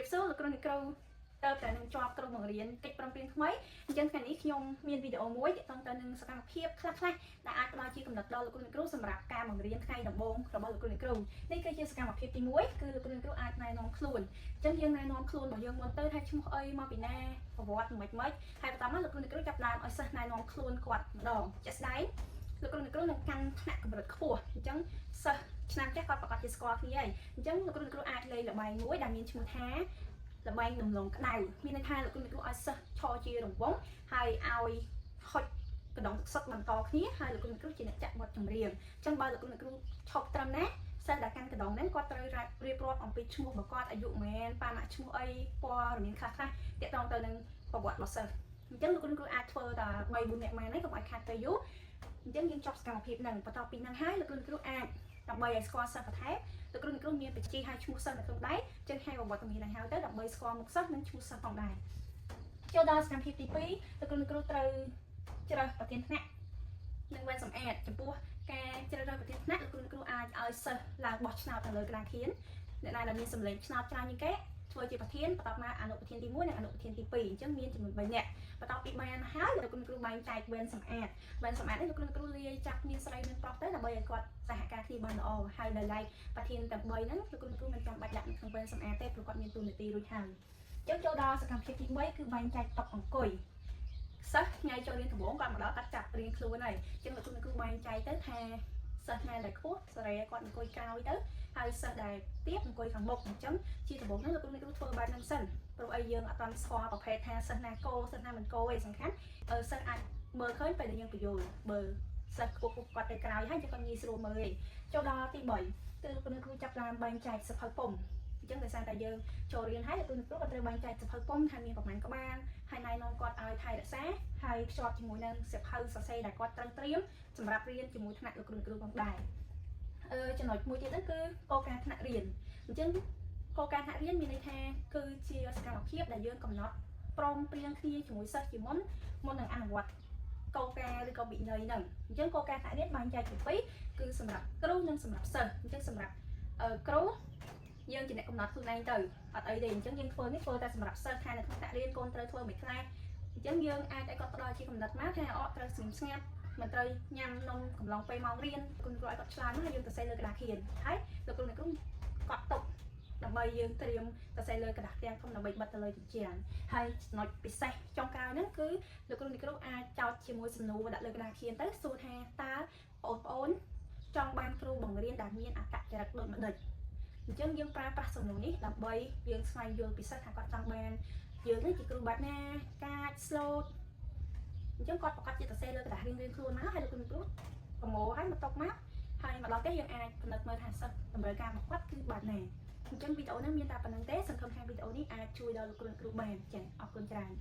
บสู้លោកគ្រូអ្នកគ្រូតើតែនឹងជាប់គ្រូបង្រៀនកិច្ចប្រឹងប្រែងថ្មីអញ្ចឹងថ្ងៃនេះខ្ញុំមានវីដេអូមួយទាក់ទងទៅនឹងសកម្មភាពខ្លះៗដែលអាចផ្ដល់ជាកំណត់ដល់លោកគ្រូអ្នកគ្រូសម្រាប់ការបង្រៀនថ្ងៃដំបូងរបស់លោកគ្រូអ្នកគ្រូនេះគឺជាសកម្មភាពទី1គឺលោកគ្រូអ្នកគ្រូអាចណែនាំខ្លួនអញ្ចឹងយើងណែនាំខ្លួនរបស់យើងមុនទៅថាឈ្មោះអីមកពីណាប្រវត្តិមិនហើយបន្តមកលោកគ្រូអ្នកគ្រូចាប់ដើមឲ្យសិស្សណែនាំខ្លួនគាត់ម្ដងជាក់ស្ដែងលោកគ្រូអ្នកគ្រូនឹងកាន់ថ្នាក់កម្រិតខ្ពស់អញ្ចឹងសិស្សឆ្នាំចាស់គាត់ប្រកាសជាស្គាល់គ្នាហើយអញ្ចឹងលោកគ្រូអ្នកគ្រូអាចលេងល្បែងមួយដែលមានឈ្មោះថាល្បែងដំឡូងក្តៅមានន័យថាលោកគ្រូអ្នកគ្រូឲ្យសិស្សឈរជារង្វង់ហើយឲ្យហុចកណ្ដុងទឹកសុទ្ធបន្តគ្នាហើយលោកគ្រូអ្នកគ្រូជាអ្នកចាក់បទចម្រៀងអញ្ចឹងបើលោកគ្រូអ្នកគ្រូឈប់ត្រឹមណាសិស្សដែលកាន់កណ្ដុងហ្នឹងគាត់ត្រូវរៀបរាប់អំពីឈ្មោះរបស់គាត់អាយុមែនប៉ាម៉ាក់ឈ្មោះអីព័ត៌មានខ្លះៗទាក់ទងទៅនឹងប្រវត្តិរបស់សិស្សអញ្ចឹងលោកគ្រូអ្នកគ្រូអាចធ្វើតែ3 4នាក់ម៉ែនហ្នឹងកុំឲ្យខាត់ទៅយូរអញ្ចឹងយើងចប់សកម្មភាពហ្នឹងបន្ទាប់ពីហ្នឹងហើយលោកគ្រូអ្នកគ្រូអាចដើម្បីឲ្យស្គាល់សិស្សបន្ថែមលោកគ្រូអ្នកគ្រូមានបញ្ជីហៅឈ្មោះសិស្សនៅក្នុងដៃអញ្ចឹងហៅប្រវត្តិមានឲ្យហៅទៅដើម្បីស្គាល់មុខសិស្សនិងឈ្មោះសិស្សផងដែរចូលដល់សកម្មភាពទី2លោកគ្រូអ្នកគ្រូត្រូវជ្រើសប្រធានថ្នាក់និងវេនសម្អាតចំពោះការជ្រើសរើសប្រធានថ្នាក់លោកគ្រូអ្នកគ្រូអាចឲ្យសិស្សឡើងបោះឆ្នោតទៅលើក្តារខៀនអ្នកណាដែលមានសម្លេងឆ្នោតច្រើនជាងគេធ្វើជាប្រធានបន្ទាប់មកអនុប្រធានទី1និងអនុប្រធានទី2អញ្ចឹងមានចំនួន3នាក់បន្ទាប់ពីបានហើយលោកគ្រូបែងចែកវេនសម្អាតវេនសម្អាតនេះលោកគ្រូលាយចាប់គ្នាស្រីនិងប្រុសទៅដើម្បីឲ្យគាត់សហការគ្នាបានល្អហើយដោយឡែកប្រធានទាំង3ហ្នឹងលោកគ្រូមិនចាំបាច់ដាក់នៅក្នុងវេនសម្អាតទេព្រោះគាត់មានតួនាទីរួចហើយអញ្ចឹងចូលដល់សកម្មភាពទី3គឺបែងចែកតុអង្គុយសិស្សថ្ងៃចូលរៀនដំបូងគាត់មកដល់គាត់ចាប់រៀនខ្លួនហើយអញ្ចឹងលោកគ្រូបែងចែកទៅថាសិស្សណាដែលខ្ពស់សេរីគាត់អង្គុយក្រោយទៅហើយសិស្សដែលទាបអង្គុយខាងមុខអញ្ចឹងជាដំបូងហ្នឹងលោកគ្រូធ្វើបែបហ្នឹងសិនព្រោះអីយើងអត់ទាន់ស្គាល់ប្រភេទថាសិស្សណាគោសិស្សណាមិនគោឯងសំខាន់សិស្សអាចមើលឃើញពេលដែលយើងបញ្យល់បើសិស្សខ្ពស់គាត់ទៅក្រោយហើយគាត់ងាយស្រួលមើលឯងចូលដល់ទី3គឺលោកគ្រូចាប់ផ្ដើមបែងចែកសភៅពុម្ពអញ្ចឹងដោយសារតែយើងចូលរៀនហើយលោកគ្រូក៏ត្រូវបែងចែកសភៅពុម្ពថាមានប្រមាណក្បាលហើយណែនាំគាត់ឲ្យថែរក្សាហើយភ្ជាប់ជាមួយនឹងសភៅសរសេរដែលគាត់ត្រូវត្រៀមសម្រាប់រៀនជាមួយថ្នាក់លោកគ្រូផងដែរចំណុចមួយទៀតហ្នឹងគឺគោលការណ៍ថ្នាក់រៀនអញ្ចឹងគោលការណ៍ថ្នាក់រៀនមានន័យថាគឺជាសកម្មភាពដែលយើងកំណត់ព្រមព្រៀងគ្នាជាមួយសិស្សជាមុននឹងអនុវត្តគោលការណ៍ឬក៏វិន័យហ្នឹងអញ្ចឹងគោលការណ៍ថ្នាក់រៀនបែងចែកជាពីរគឺសម្រាប់គ្រូនិងសម្រាប់សិស្សអញ្ចឹងសម្រាប់គ្រូយើងជាអ្នកកំណត់ខ្លួនឯងទៅអត់អីទេអញ្ចឹងយើងធ្វើតែសម្រាប់សិស្សថានៅក្នុងថ្នាក់រៀនកូនត្រូវធ្វើមិនខ្លះអញ្ចឹងយើងអាចឲ្យគាត់ផ្ដល់ជាកំណត់មកថាត្រូវស្ងៀមស្ងាត់មិនត្រូវញ៉ាំនំកំឡុងពេលម៉ោងរៀនគុណគ្រូឲ្យគាត់ឆ្លើយមកយើងទៅសេលើក្តារខៀនហើយលោកគ្រូអ្នកគ្រូគាត់ទុកដើម្បីយើងត្រៀមទៅសេលើក្តារផ្ទាំងធំដើម្បីបិទទៅលើជញ្ជាំងហើយចំណុចពិសេសចុងក្រោយហ្នឹងគឺលោកគ្រូអ្នកគ្រូអាចចោទជាមួយសំណួរដាក់លើក្តារខៀនទៅសួរថាតើបងប្អូនចង់បានគ្រូបង្រៀនដែលមានអត្តចរិតដូចម្ដេចអញ្ចឹងយើងប្រើប្រាស់សំណួរនេះដើម្បីយើងស្វែងយល់ពីសិស្សថាគាត់ចង់បានយើងនេះជាគ្រូបែបណាកាចស្លូតអញ្ចឹងគាត់ប្រកាសជាសរសេរលើក្តាររៀងខ្លួនមកហើយលោកគ្រូប្រមូលហើយមកຕົកមកហើយមកដល់ទេយើងអាចពិនិត្យមើលថាសិស្សតម្រូវការរបស់គាត់គឺបែបណាអញ្ចឹងវីដេអូនេះមានតែប៉ុណ្្នឹងទេសង្ឃឹមថាវីដេអូនេះអាចជួយដល់លោកគ្រូបានចា៎អរគុណច្រើន